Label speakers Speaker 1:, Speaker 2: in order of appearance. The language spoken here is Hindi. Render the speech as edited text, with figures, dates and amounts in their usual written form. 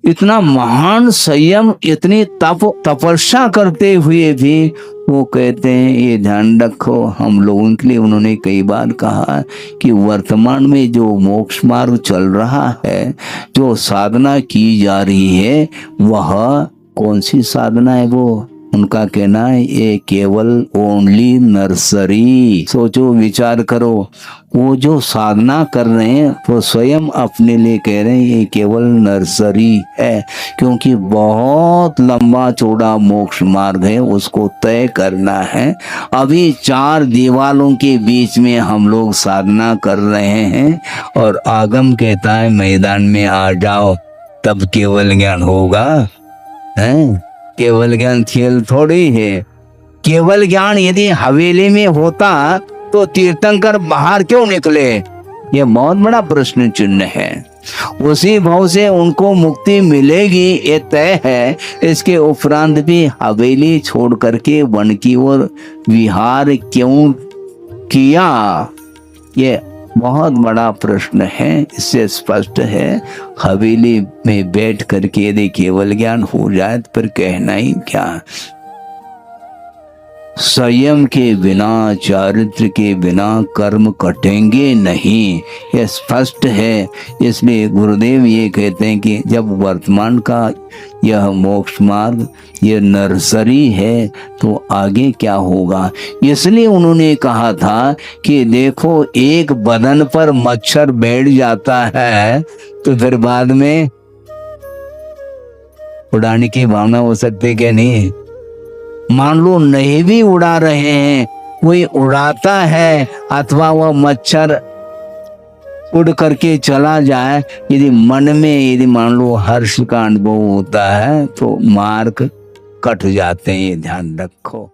Speaker 1: इतना महान संयम, इतनी तपस्या करते हुए भी वो कहते हैं ये ध्यान रखो हम लोगों के लिए। उन्होंने कई बार कहा कि वर्तमान में जो मोक्ष मार्ग चल रहा है, जो साधना की जा रही है, वह कौन सी साधना है? वो उनका कहना है ये केवल ओनली नर्सरी। सोचो, विचार करो, वो जो साधना कर रहे हैं वो स्वयं अपने लिए कह रहे हैं ये केवल नर्सरी है, क्योंकि बहुत लंबा चौड़ा मोक्ष मार्ग है, उसको तय करना है। अभी चार दीवालों के बीच में हम लोग साधना कर रहे हैं और आगम कहता है मैदान में आ जाओ तब केवल ज्ञान होगा। हैं? केवल ज्ञान खेल थोड़ी है। केवल ज्ञान यदि हवेली में होता तो तीर्थंकर बाहर क्यों निकले? ये बहुत बड़ा प्रश्न चिन्ह है। उसी भाव से उनको मुक्ति मिलेगी ये तय है। इसके उपरांत भी हवेली छोड़ करके वन की ओर विहार क्यों किया, ये बहुत बड़ा प्रश्न है। इससे स्पष्ट है हवेली में बैठ करके यदि केवल ज्ञान हो जाए तो फिर कहना ही क्या। संयम के बिना, चारित्र के बिना कर्म कटेंगे नहीं, यह स्पष्ट है। इसलिए गुरुदेव ये कहते हैं कि जब वर्तमान का यह मोक्ष मार्ग ये नर्सरी है तो आगे क्या होगा। इसलिए उन्होंने कहा था कि देखो एक बदन पर मच्छर बैठ जाता है तो फिर बाद में उड़ाने की भावना हो सकती क्या? नहीं। मान लो नहीं भी उड़ा रहे हैं, कोई उड़ाता है अथवा वह मच्छर उड़ करके चला जाए, यदि मन में यदि मान लो हर्ष का अनुभव होता है तो मार्ग कट जाते हैं। ये ध्यान रखो।